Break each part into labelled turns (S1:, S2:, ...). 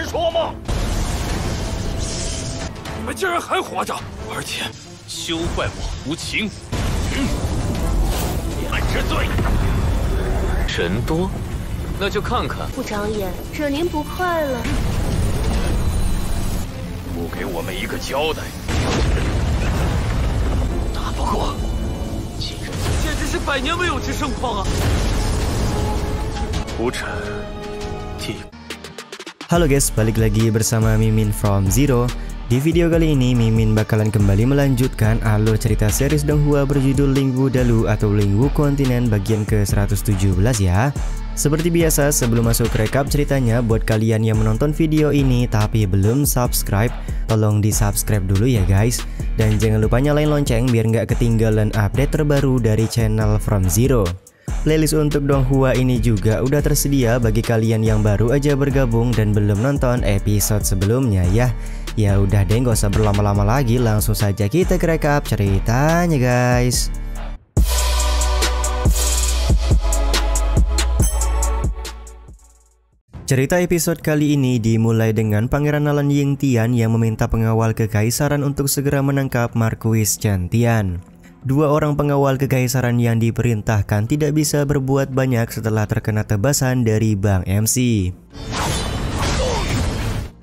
S1: 人说吗？你们竟然还活着，而且休怪我无情！暗之罪，
S2: 人多，那就看看。
S3: 不长眼，惹您不快了。
S1: 不给我们一个交代，打不过，简直是百年未有之盛况啊！
S2: 无尘，替。
S4: Halo guys, balik lagi bersama Mimin from Zero. Di video kali ini Mimin bakalan kembali melanjutkan alur cerita series Donghua berjudul Lingwu Dalu atau Lingwu Kontinen bagian ke-117 ya. Seperti biasa, sebelum masuk rekap ceritanya, buat kalian yang menonton video ini tapi belum subscribe, tolong di subscribe dulu ya guys. Dan jangan lupa nyalain lonceng biar nggak ketinggalan update terbaru dari channel From Zero. Playlist untuk Donghua ini juga udah tersedia bagi kalian yang baru aja bergabung dan belum nonton episode sebelumnya ya. Ya udah deh, gak usah berlama-lama lagi, langsung saja kita ke rekap ceritanya guys. Cerita episode kali ini dimulai dengan Pangeran Nalan Yingtian yang meminta pengawal kekaisaran untuk segera menangkap Marquis Chen Tian. Dua orang pengawal kekaisaran yang diperintahkan tidak bisa berbuat banyak setelah terkena tebasan dari Bang MC.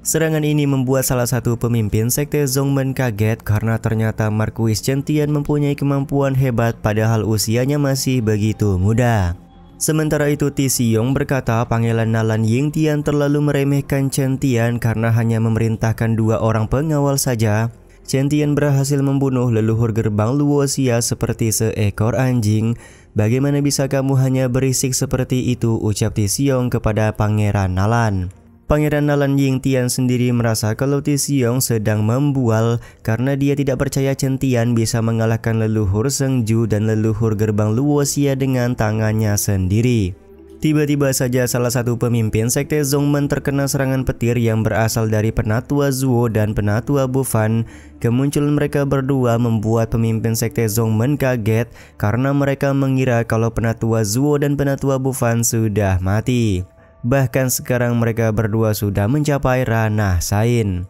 S4: Serangan ini membuat salah satu pemimpin sekte Zongmen kaget karena ternyata Marquis Chen Tian mempunyai kemampuan hebat padahal usianya masih begitu muda. Sementara itu Ti Xiong berkata Pangeran Nalan Yingtian terlalu meremehkan Chen Tian karena hanya memerintahkan dua orang pengawal saja. Chen Tian berhasil membunuh leluhur gerbang Luoxia seperti seekor anjing. Bagaimana bisa kamu hanya berisik seperti itu, ucap Ti Xiong kepada Pangeran Nalan. Pangeran Nalan Yingtian sendiri merasa kalau Ti Xiong sedang membual karena dia tidak percaya Chen Tian bisa mengalahkan leluhur Sengju dan leluhur gerbang Luoxia dengan tangannya sendiri. Tiba-tiba saja salah satu pemimpin sekte Zongmen terkena serangan petir yang berasal dari Penatua Zuo dan Penatua Bufan. Kemunculan mereka berdua membuat pemimpin sekte Zongmen kaget karena mereka mengira kalau Penatua Zuo dan Penatua Bufan sudah mati. Bahkan sekarang mereka berdua sudah mencapai ranah Sain.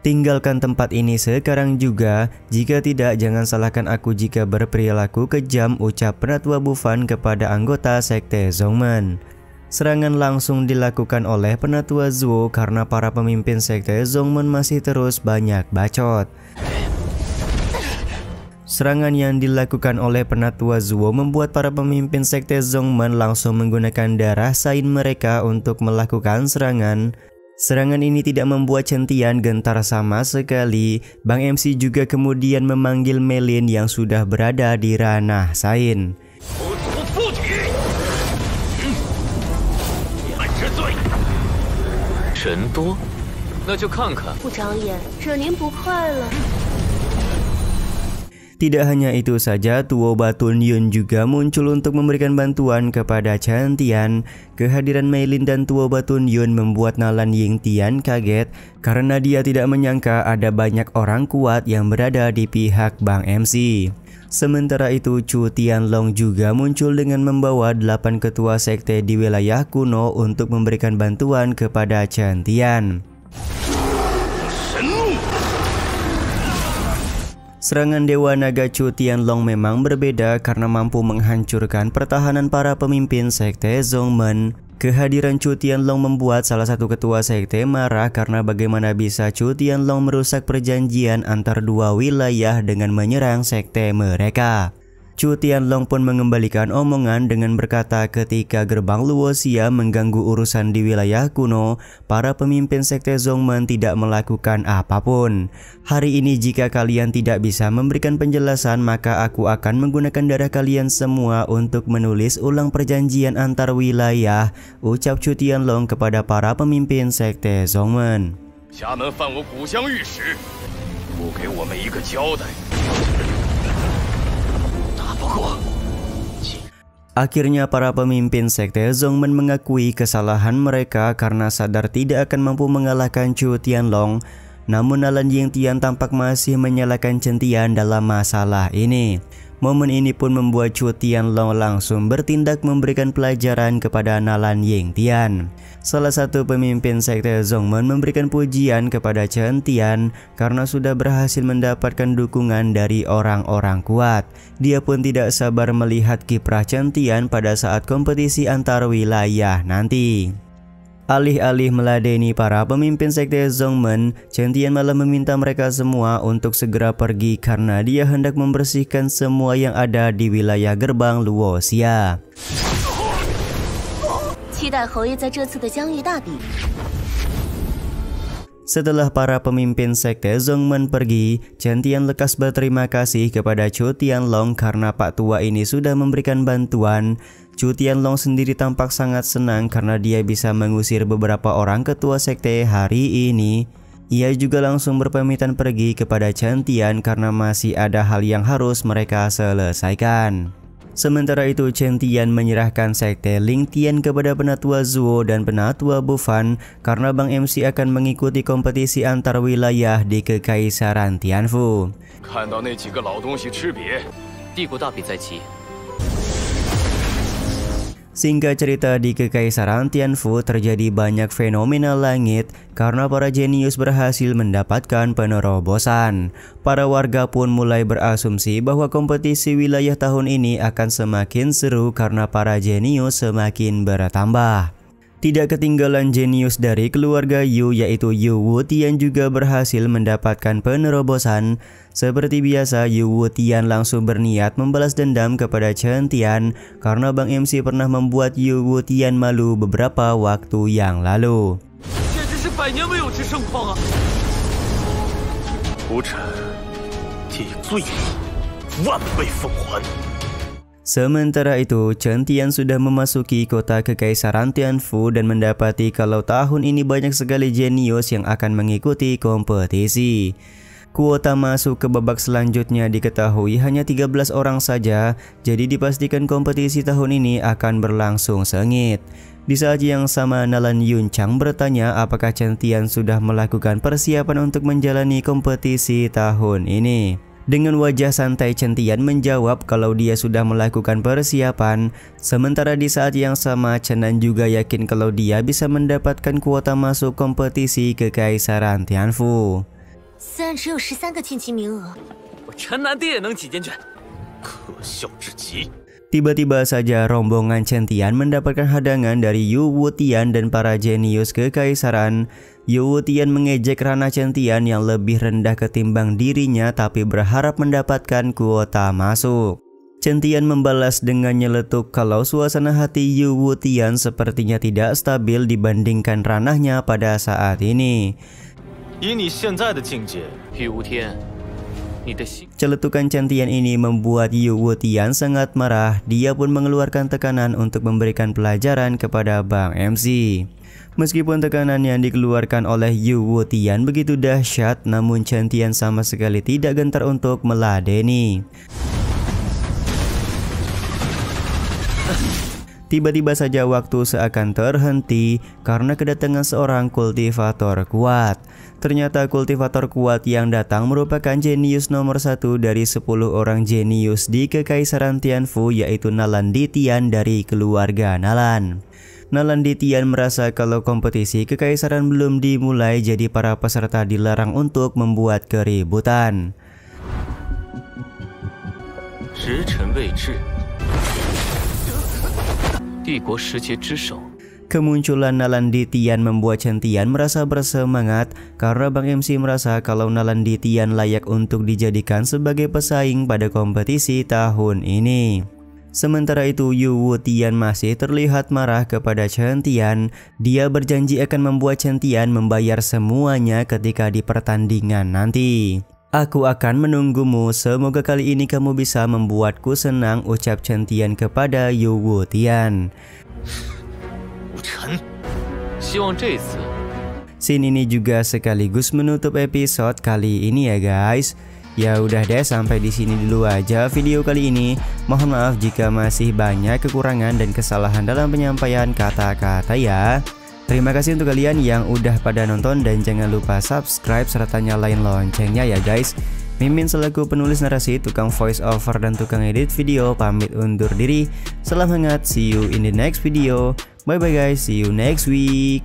S4: Tinggalkan tempat ini sekarang juga, jika tidak jangan salahkan aku jika berperilaku kejam, ucap Penatua Bufan kepada anggota sekte Zongmen. Serangan langsung dilakukan oleh Penatua Zuo karena para pemimpin sekte Zongmen masih terus banyak bacot. Serangan yang dilakukan oleh Penatua Zuo membuat para pemimpin sekte Zongmen langsung menggunakan darah Sain mereka untuk melakukan serangan. Serangan ini tidak membuat Chen Tian gentar sama sekali. Bang MC juga kemudian memanggil Melin yang sudah berada di ranah Sain. Tidak hanya itu saja, Tuo Batun Yun juga muncul untuk memberikan bantuan kepada Chen Tian. Kehadiran Meilin dan Tuo Batun Yun membuat Nalan Yingtian kaget karena dia tidak menyangka ada banyak orang kuat yang berada di pihak Bang MC. Sementara itu Chu Tianlong juga muncul dengan membawa 8 ketua sekte di wilayah kuno untuk memberikan bantuan kepada Chen Tian. Serangan Dewa Naga Chu Tianlong memang berbeda karena mampu menghancurkan pertahanan para pemimpin sekte Zongmen. Kehadiran Chu Tianlong membuat salah satu ketua sekte marah karena bagaimana bisa Chu Tianlong merusak perjanjian antar dua wilayah dengan menyerang sekte mereka. Chu Tianlong pun mengembalikan omongan dengan berkata ketika gerbang Luoxia mengganggu urusan di wilayah kuno, para pemimpin sekte Zongmen tidak melakukan apapun. Hari ini jika kalian tidak bisa memberikan penjelasan maka aku akan menggunakan darah kalian semua untuk menulis ulang perjanjian antar wilayah, ucap Chu Tianlong kepada para pemimpin sekte Zongmen. Akhirnya para pemimpin sekte Zongmen mengakui kesalahan mereka karena sadar tidak akan mampu mengalahkan Chu Tianlong. Namun Nalan Yingtian tampak masih menyalahkan Chen Tian dalam masalah ini. Momen ini pun membuat Chu Tianlong langsung bertindak memberikan pelajaran kepada Nalan Yingtian. Salah satu pemimpin sekte Zongmen memberikan pujian kepada Chen Tian karena sudah berhasil mendapatkan dukungan dari orang-orang kuat. Dia pun tidak sabar melihat kiprah Chen Tian pada saat kompetisi antar wilayah nanti. Alih-alih meladeni para pemimpin sekte Zongmen, Chen Tian malah meminta mereka semua untuk segera pergi karena dia hendak membersihkan semua yang ada di wilayah gerbang Luoxia. Setelah para pemimpin sekte Zongmen pergi, Chen Tian lekas berterima kasih kepada Chu Tianlong karena Pak Tua ini sudah memberikan bantuan. Chu Tianlong sendiri tampak sangat senang karena dia bisa mengusir beberapa orang ketua sekte hari ini. Ia juga langsung berpamitan pergi kepada Chen Tian karena masih ada hal yang harus mereka selesaikan. Sementara itu Chen Tian menyerahkan sekte Ling Tian kepada Penatua Zuo dan Penatua Bufan karena Bang MC akan mengikuti kompetisi antar wilayah di Kekaisaran Tianfu. Singkat cerita, di Kekaisaran Tianfu terjadi banyak fenomena langit karena para jenius berhasil mendapatkan penerobosan. Para warga pun mulai berasumsi bahwa kompetisi wilayah tahun ini akan semakin seru karena para jenius semakin bertambah. Tidak ketinggalan jenius dari keluarga Yu yaitu Yu Wutian juga berhasil mendapatkan penerobosan. Seperti biasa, Yu Wutian langsung berniat membalas dendam kepada Chen Tian karena Bang MC pernah membuat Yu Wutian malu beberapa waktu yang lalu. Sementara itu, Chen Tian sudah memasuki kota Kekaisaran Tianfu dan mendapati kalau tahun ini banyak sekali jenius yang akan mengikuti kompetisi. Kuota masuk ke babak selanjutnya diketahui hanya 13 orang saja, jadi dipastikan kompetisi tahun ini akan berlangsung sengit. Di saat yang sama, Nalan Yunchang bertanya apakah Chen Tian sudah melakukan persiapan untuk menjalani kompetisi tahun ini. Dengan wajah santai, Chen Tian menjawab kalau dia sudah melakukan persiapan. Sementara di saat yang sama, Chen Nan juga yakin kalau dia bisa mendapatkan kuota masuk kompetisi Kekaisaran Tianfu. Tiba-tiba saja rombongan Chen Tian mendapatkan hadangan dari Yu Wutian dan para jenius Kekaisaran. Yu Wutian mengejek ranah Chen Tian yang lebih rendah ketimbang dirinya tapi berharap mendapatkan kuota masuk. Chen Tian membalas dengan nyeletuk kalau suasana hati Yu Wutian sepertinya tidak stabil dibandingkan ranahnya pada saat ini. Celetukan Chen Tian ini membuat Yu Wutian sangat marah. Dia pun mengeluarkan tekanan untuk memberikan pelajaran kepada Bang MC. Meskipun tekanan yang dikeluarkan oleh Yu Wutian begitu dahsyat, namun Chen Tian sama sekali tidak gentar untuk meladeni. Tiba-tiba saja waktu seakan terhenti karena kedatangan seorang kultivator kuat. Ternyata kultivator kuat yang datang merupakan jenius nomor 1 dari 10 orang jenius di Kekaisaran Tianfu, yaitu Nalan Ditian dari keluarga Nalan. Nalan Ditian merasa kalau kompetisi kekaisaran belum dimulai, jadi para peserta dilarang untuk membuat keributan. Kemunculan Nalan Ditian membuat Chen Tian merasa bersemangat karena Bang MC merasa kalau Nalan Ditian layak untuk dijadikan sebagai pesaing pada kompetisi tahun ini. Sementara itu, Yu Wutian masih terlihat marah kepada Chen Tian. Dia berjanji akan membuat Chen Tian membayar semuanya ketika di pertandingan nanti. Aku akan menunggumu, semoga kali ini kamu bisa membuatku senang, ucap Chen Tian kepada Yu Wutian. Scene ini juga sekaligus menutup episode kali ini ya guys. Ya udah deh, sampai di sini dulu aja video kali ini. Mohon maaf jika masih banyak kekurangan dan kesalahan dalam penyampaian kata-kata ya. Terima kasih untuk kalian yang udah pada nonton dan jangan lupa subscribe serta nyalain loncengnya ya guys. Mimin selaku penulis narasi, tukang voice over dan tukang edit video pamit undur diri. Salam hangat, see you in the next video. Bye bye guys, see you next week.